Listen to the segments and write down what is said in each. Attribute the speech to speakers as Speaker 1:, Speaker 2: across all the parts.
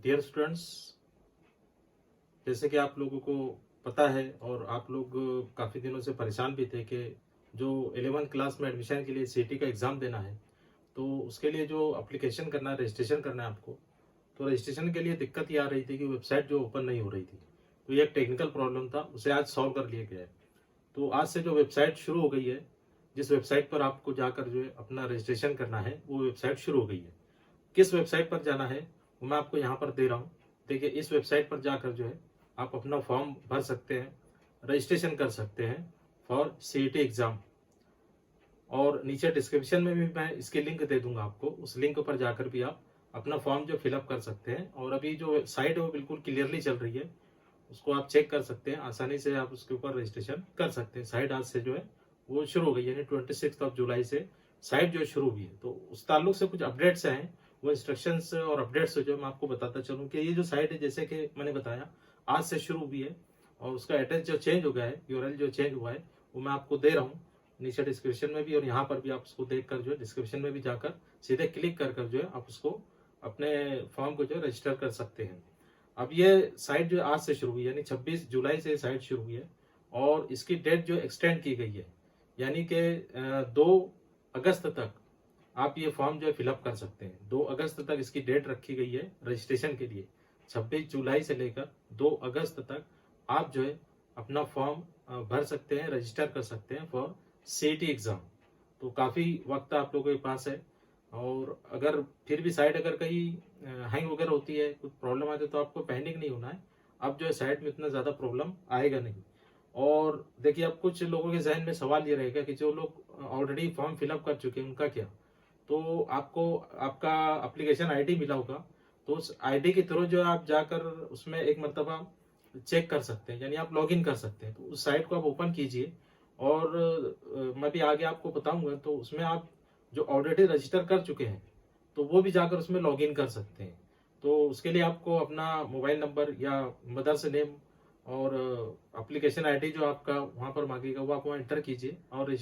Speaker 1: Dear students, जैसे कि आप लोगों को पता है और आप लोग काफ़ी दिनों से परेशान भी थे कि जो 11th क्लास में एडमिशन के लिए सीटी का एग्ज़ाम देना है, तो उसके लिए जो अप्लीकेशन करना है, रजिस्ट्रेशन करना है आपको, तो रजिस्ट्रेशन के लिए दिक्कत ये आ रही थी कि वेबसाइट जो ओपन नहीं हो रही थी। तो ये एक टेक्निकल प्रॉब्लम था, उसे आज सॉल्व कर लिया गया है। तो आज से जो वेबसाइट शुरू हो गई है, जिस वेबसाइट पर आपको जाकर जो है अपना रजिस्ट्रेशन करना है, वो वेबसाइट शुरू हो गई है। किस वेबसाइट पर जाना है वो मैं आपको यहाँ पर दे रहा हूँ। देखिए, इस वेबसाइट पर जाकर जो है आप अपना फॉर्म भर सकते हैं, रजिस्ट्रेशन कर सकते हैं फॉर सीईटी एग्ज़ाम। और नीचे डिस्क्रिप्शन में भी मैं इसकी लिंक दे दूंगा आपको, उस लिंक पर जाकर भी आप अपना फॉर्म जो फिलअप कर सकते हैं। और अभी जो साइट है वो बिल्कुल क्लियरली चल रही है, उसको आप चेक कर सकते हैं, आसानी से आप उसके ऊपर रजिस्ट्रेशन कर सकते हैं। साइट आज से जो है वो शुरू हो गई, यानी 26 जुलाई से साइट जो शुरू हुई है। तो उस ताल्लुक से कुछ अपडेट्स हैं, वो इंस्ट्रक्शंस और अपडेट्स जो मैं आपको बताता चलूँ कि ये जो साइट है, जैसे कि मैंने बताया, आज से शुरू हुई है और उसका एड्रेस जो चेंज हो गया है, यूआरएल जो चेंज हुआ है, वो मैं आपको दे रहा हूँ नीचे डिस्क्रिप्शन में भी, और यहाँ पर भी आप उसको देख कर जो है डिस्क्रिप्शन में भी जाकर सीधे क्लिक कर जो है आप उसको अपने फॉर्म को जो है रजिस्टर कर सकते हैं। अब ये साइट जो आज से शुरू हुई है, यानी 26 जुलाई से साइट शुरू हुई है और इसकी डेट जो एक्सटेंड की गई है, यानी कि 2 अगस्त तक आप ये फॉर्म जो है फिलअप कर सकते हैं। 2 अगस्त तक इसकी डेट रखी गई है रजिस्ट्रेशन के लिए। 26 जुलाई से लेकर 2 अगस्त तक आप जो है अपना फॉर्म भर सकते हैं, रजिस्टर कर सकते हैं फॉर सीईटी एग्ज़ाम। तो काफ़ी वक्त आप लोगों के पास है। और अगर फिर भी साइट अगर कहीं हैंग वगैरह होती है, कुछ प्रॉब्लम आती है, तो आपको पैनिक नहीं होना है। अब जो है साइट में इतना ज़्यादा प्रॉब्लम आएगा नहीं। और देखिए, अब कुछ लोगों के जहन में सवाल ये रहेगा कि जो लोग ऑलरेडी फॉर्म फिलअप कर चुके हैं उनका क्या। तो आपको आपका एप्लीकेशन आईडी मिला होगा, तो उस आईडी के थ्रू जो है आप जाकर उसमें एक मरतबा चेक कर सकते हैं, यानी आप लॉगिन कर सकते हैं। तो उस साइट को आप ओपन कीजिए और मैं भी आगे आपको बताऊंगा, तो उसमें आप जो ऑलरेडी रजिस्टर कर चुके हैं तो वो भी जाकर उसमें लॉगिन कर सकते हैं। तो उसके लिए आपको अपना मोबाइल नंबर या मदर्स नेम और एप्लीकेशन आईडी जो आपका वहाँ पर मांगेगा वो आप वहाँ एंटर कीजिए, और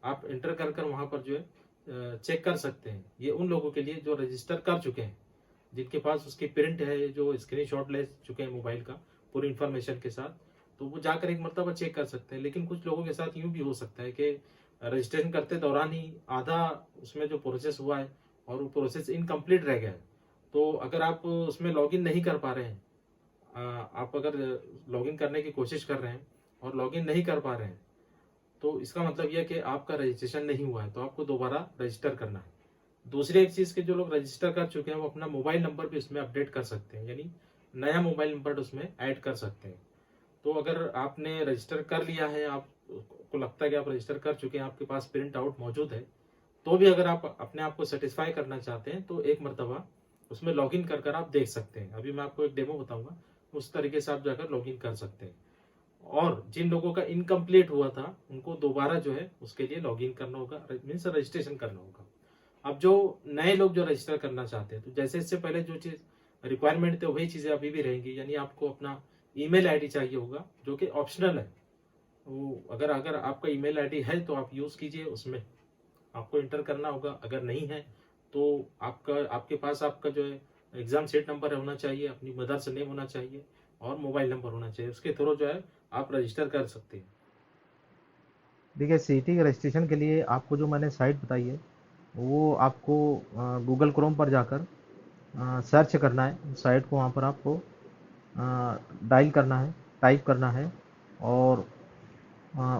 Speaker 1: आप एंटर कर कर वहाँ पर जो है चेक कर सकते हैं। ये उन लोगों के लिए जो रजिस्टर कर चुके हैं, जिनके पास उसकी प्रिंट है, जो स्क्रीनशॉट ले चुके हैं मोबाइल का पूरी इन्फॉर्मेशन के साथ, तो वो जाकर एक मरतबा चेक कर सकते हैं। लेकिन कुछ लोगों के साथ यूं भी हो सकता है कि रजिस्ट्रेशन करते दौरान ही आधा उसमें जो प्रोसेस हुआ है और वो प्रोसेस इनकम्प्लीट रह गया है। तो अगर आप उसमें लॉगिन नहीं कर पा रहे हैं, आप अगर लॉगिन करने की कोशिश कर रहे हैं और लॉगिन नहीं कर पा रहे हैं, तो इसका मतलब यह कि आपका रजिस्ट्रेशन नहीं हुआ है, तो आपको दोबारा रजिस्टर करना है। दूसरी एक चीज़ के, जो लोग रजिस्टर कर चुके हैं वो अपना मोबाइल नंबर भी उसमें अपडेट कर सकते हैं, यानी नया मोबाइल नंबर उसमें ऐड कर सकते हैं। तो अगर आपने रजिस्टर कर लिया है, आपको लगता है कि आप रजिस्टर कर चुके हैं, आपके पास प्रिंट आउट मौजूद है, तो भी अगर आप अपने आप को सेटिस्फाई करना चाहते हैं तो एक मरतबा उसमें लॉगिन कर कर आप देख सकते हैं। अभी मैं आपको एक डेमो बताऊंगा, उस तरीके से आप जाकर लॉगिन कर सकते हैं। और जिन लोगों का इनकम्प्लीट हुआ था उनको दोबारा जो है उसके लिए लॉगिन करना होगा, मीन्स रजिस्ट्रेशन करना होगा। अब जो नए लोग जो रजिस्टर करना चाहते हैं, तो जैसे इससे पहले जो चीज़ रिक्वायरमेंट थे वही चीज़ें अभी भी रहेंगी, यानी आपको अपना ईमेल आईडी चाहिए होगा, जो कि ऑप्शनल है। वो अगर अगर आपका ईमेल आईडी है तो आप यूज़ कीजिए, उसमें आपको इंटर करना होगा। अगर नहीं है तो आपके पास आपका जो है एग्ज़ाम सीट नंबर होना चाहिए, अपनी मदर्स नेम होना चाहिए और मोबाइल नंबर होना चाहिए। उसके थ्रू जो है आप रजिस्टर कर सकते हैं।
Speaker 2: देखिए, सीटी के रजिस्ट्रेशन के लिए आपको जो मैंने साइट बताई है, वो आपको गूगल क्रोम पर जाकर सर्च करना है। उस साइट को वहाँ पर आपको डायल करना है, टाइप करना है। और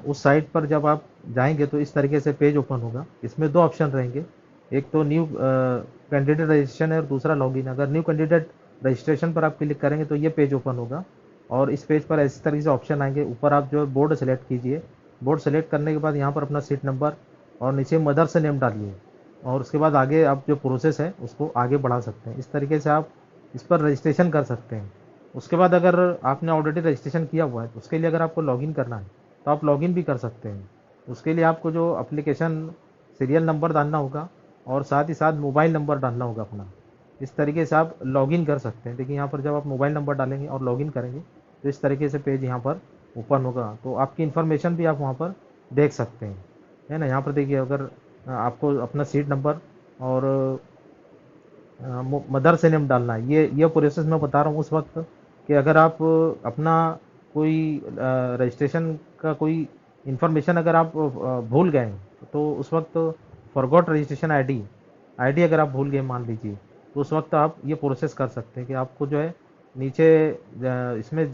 Speaker 2: उस साइट पर जब आप जाएंगे तो इस तरीके से पेज ओपन होगा। इसमें दो ऑप्शन रहेंगे, एक तो न्यू कैंडिडेट रजिस्ट्रेशन है और दूसरा लॉगिन। अगर न्यू कैंडिडेट रजिस्ट्रेशन पर आप क्लिक करेंगे तो ये पेज ओपन होगा और इस पेज पर इस तरीके से ऑप्शन आएंगे। ऊपर आप जो है बोर्ड सेलेक्ट कीजिए। बोर्ड सेलेक्ट करने के बाद यहाँ पर अपना सीट नंबर और नीचे मदर से नेम डालिए और उसके बाद आगे आप जो प्रोसेस है उसको आगे बढ़ा सकते हैं। इस तरीके से आप इस पर रजिस्ट्रेशन कर सकते हैं। उसके बाद अगर आपने ऑलरेडी रजिस्ट्रेशन किया हुआ है तो उसके लिए अगर आपको लॉगिन करना है तो आप लॉगिन भी कर सकते हैं। उसके लिए आपको जो एप्लीकेशन सीरियल नंबर डालना होगा और साथ ही साथ मोबाइल नंबर डालना होगा अपना। इस तरीके से आप लॉगिन कर सकते हैं। देखिए, यहाँ पर जब आप मोबाइल नंबर डालेंगे और लॉगिन करेंगे तो इस तरीके से पेज यहाँ पर ओपन होगा। तो आपकी इन्फॉर्मेशन भी आप वहाँ पर देख सकते हैं, है ना। यहाँ पर देखिए, अगर आपको अपना सीट नंबर और मदर से नेम डालना है। ये प्रोसेस मैं बता रहा हूँ उस वक्त कि अगर आप अपना कोई रजिस्ट्रेशन का कोई इंफॉर्मेशन अगर आप भूल गए तो उस वक्त फॉरगॉट रजिस्ट्रेशन आईडी आईडी अगर आप भूल गए मान लीजिए, तो उस वक्त आप ये प्रोसेस कर सकते हैं कि आपको जो है नीचे इसमें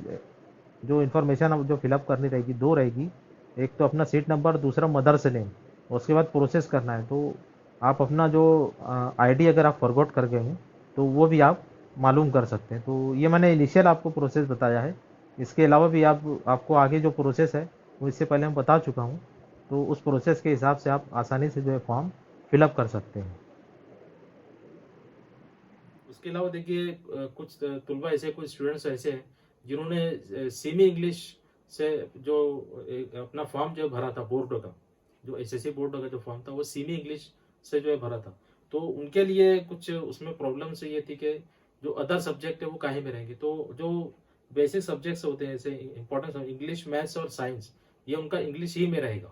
Speaker 2: जो इन्फॉर्मेशन अब जो फिलअप करनी रहेगी, दो रहेगी। एक तो अपना सीट नंबर, दूसरा मदर से नेम। उसके बाद प्रोसेस करना है, तो आप अपना जो आईडी अगर आप फॉरगॉट कर गए हैं तो वो भी आप मालूम कर सकते हैं। तो ये मैंने इनिशियल आपको प्रोसेस बताया है। इसके अलावा भी आपको आगे जो प्रोसेस है वो इससे पहले मैं बता चुका हूँ। तो उस प्रोसेस के हिसाब से आप आसानी से जो है फॉर्म फिलअप कर सकते हैं।
Speaker 1: उसके अलावा देखिए कुछ तुलबा ऐसे, कुछ स्टूडेंट्स ऐसे हैं जिन्होंने सेमी इंग्लिश से जो अपना फॉर्म जो भरा था बोर्ड का, जो एसएससी बोर्ड का जो फॉर्म था वो सेमी इंग्लिश से जो है भरा था। तो उनके लिए कुछ उसमें प्रॉब्लम्स ये थी कि जो अदर सब्जेक्ट है वो काहे में रहेंगे। तो जो बेसिक सब्जेक्ट्स होते हैं जैसे इंपॉर्टेंस इंग्लिश, मैथ्स और साइंस, ये उनका इंग्लिश ही में रहेगा।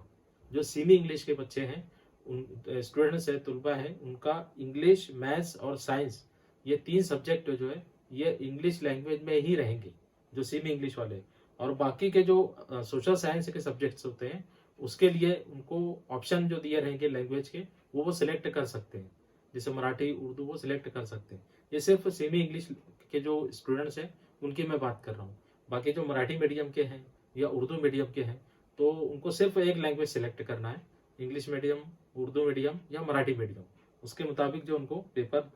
Speaker 1: जो सेमी इंग्लिश के बच्चे हैं, उन स्टूडेंट्स है, तुलबा है, उनका इंग्लिश, मैथ्स और साइंस, ये तीन सब्जेक्ट जो है ये इंग्लिश लैंग्वेज में ही रहेंगे, जो सेमी इंग्लिश वाले। और बाकी के जो सोशल साइंस के सब्जेक्ट्स होते हैं उसके लिए उनको ऑप्शन जो दिए रहेंगे लैंग्वेज के, वो सिलेक्ट कर सकते हैं। जैसे मराठी, उर्दू, वो सिलेक्ट कर सकते हैं। ये सिर्फ सेमी इंग्लिश के जो स्टूडेंट्स हैं उनकी मैं बात कर रहा हूँ। बाकी जो मराठी मीडियम के हैं या उर्दू मीडियम के हैं तो उनको सिर्फ एक लैंग्वेज सिलेक्ट करना है, इंग्लिश मीडियम, उर्दू मीडियम या मराठी मीडियम। उसके मुताबिक जो उनको पेपर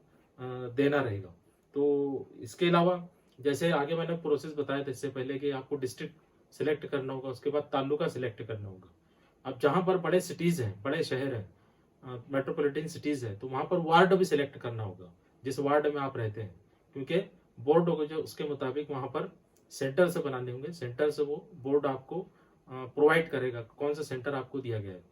Speaker 1: देना रहेगा। तो इसके अलावा जैसे आगे मैंने प्रोसेस बताया था इससे पहले कि आपको डिस्ट्रिक्ट सिलेक्ट करना होगा, उसके बाद तालुका सिलेक्ट करना होगा। अब जहाँ पर बड़े सिटीज हैं, बड़े शहर हैं, मेट्रोपॉलिटन सिटीज है, तो वहाँ पर वार्ड भी सिलेक्ट करना होगा, जिस वार्ड में आप रहते हैं। क्योंकि बोर्ड होगा जो उसके मुताबिक वहाँ पर सेंटर से बनाने होंगे, सेंटर से वो बोर्ड आपको प्रोवाइड करेगा कौन सा सेंटर आपको दिया गया है।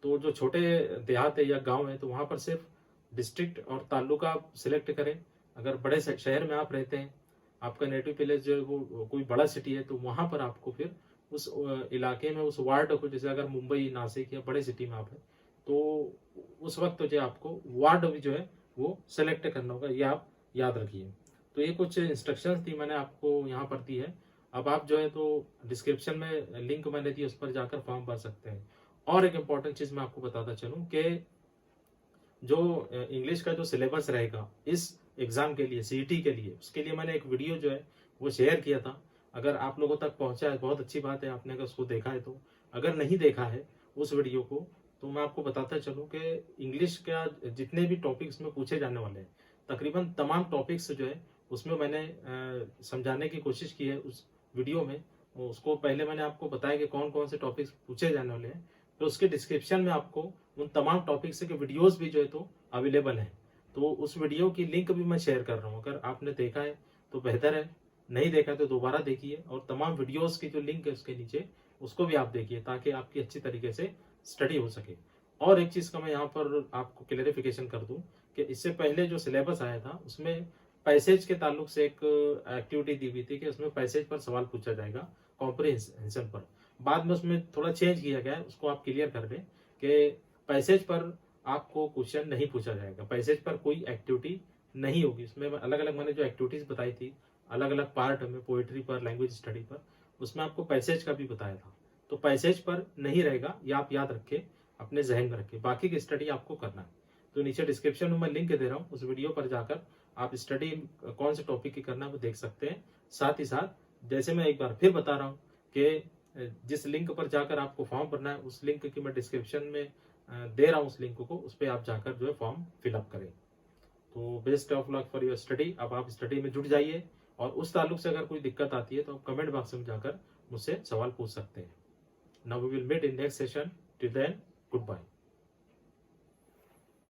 Speaker 1: तो जो छोटे देहात है या गांव है तो वहाँ पर सिर्फ डिस्ट्रिक्ट और तालुका सिलेक्ट करें। अगर बड़े शहर में आप रहते हैं, आपका नेटिव विलेज जो है वो कोई बड़ा सिटी है, तो वहाँ पर आपको फिर उस इलाके में उस वार्ड को, जैसे अगर मुंबई, नासिक या बड़े सिटी में आप है तो उस वक्त तो जो आपको वार्ड भी जो है वो सेलेक्ट करना होगा, ये आप याद रखिए। तो ये कुछ इंस्ट्रक्शंस थी मैंने आपको यहाँ पर दी है। अब आप जो है तो डिस्क्रिप्शन में लिंक मैंने दी, उस पर जाकर फॉर्म भर सकते हैं। और एक इम्पॉर्टेंट चीज़ मैं आपको बताता चलूँ कि जो इंग्लिश का जो सिलेबस रहेगा इस एग्जाम के लिए, सीईटी के लिए, उसके लिए मैंने एक वीडियो जो है वो शेयर किया था। अगर आप लोगों तक पहुंचा है बहुत अच्छी बात है, आपने अगर उसको देखा है तो। अगर नहीं देखा है उस वीडियो को, तो मैं आपको बताता चलूँ कि इंग्लिश का जितने भी टॉपिक्स में पूछे जाने वाले हैं, तकरीबन तमाम टॉपिक्स जो है उसमें मैंने समझाने की कोशिश की है उस वीडियो में। उसको पहले मैंने आपको बताया कि कौन कौन से टॉपिक्स पूछे जाने वाले हैं, तो उसके डिस्क्रिप्शन में आपको उन तमाम टॉपिक्स के वीडियोस भी जो है तो अवेलेबल हैं। तो उस वीडियो की लिंक भी मैं शेयर कर रहा हूँ। अगर आपने देखा है तो बेहतर है, नहीं देखा तो दोबारा देखिए, और तमाम वीडियोस की जो लिंक है उसके नीचे उसको भी आप देखिए, ताकि आपकी अच्छी तरीके से स्टडी हो सके। और एक चीज़ का मैं यहाँ पर आपको क्लेरिफिकेशन कर दूँ कि इससे पहले जो सिलेबस आया था उसमें पैसेज के ताल्लुक से एक एक्टिविटी दी हुई थी कि उसमें पैसेज पर सवाल पूछा जाएगा, कॉम्प्रिहेंशन पर। बाद में उसमें थोड़ा चेंज किया गया है, उसको आप क्लियर कर दें कि पैसेज पर आपको क्वेश्चन नहीं पूछा जाएगा, पैसेज पर कोई एक्टिविटी नहीं होगी। इसमें अलग अलग मैंने जो एक्टिविटीज बताई थी अलग अलग पार्ट में, पोइट्री पर, लैंग्वेज स्टडी पर, उसमें आपको पैसेज का भी बताया था। तो पैसेज पर नहीं रहेगा, ये आप याद रखें, अपने जहन में रखें। बाकी की स्टडी आपको करना है। तो नीचे डिस्क्रिप्शन में मैं लिंक दे रहा हूँ, उस वीडियो पर जाकर आप स्टडी कौन से टॉपिक की करना है वो देख सकते हैं। साथ ही साथ जैसे मैं एक बार फिर बता रहा हूँ कि जिस लिंक पर जाकर आपको फॉर्म भरना है, उस लिंक की मैं डिस्क्रिप्शन में दे रहा हूँ, उस लिंक को, उस पर आप जाकर जो है फॉर्म फिलअप करें। तो best of luck for your study. अब आप स्टडी में जुट जाइए, और उस ताल्लुक से अगर कोई दिक्कत आती है तो आप कमेंट बॉक्स में जाकर मुझसे सवाल पूछ सकते हैं। Now we will meet in next session. Till then, good bye.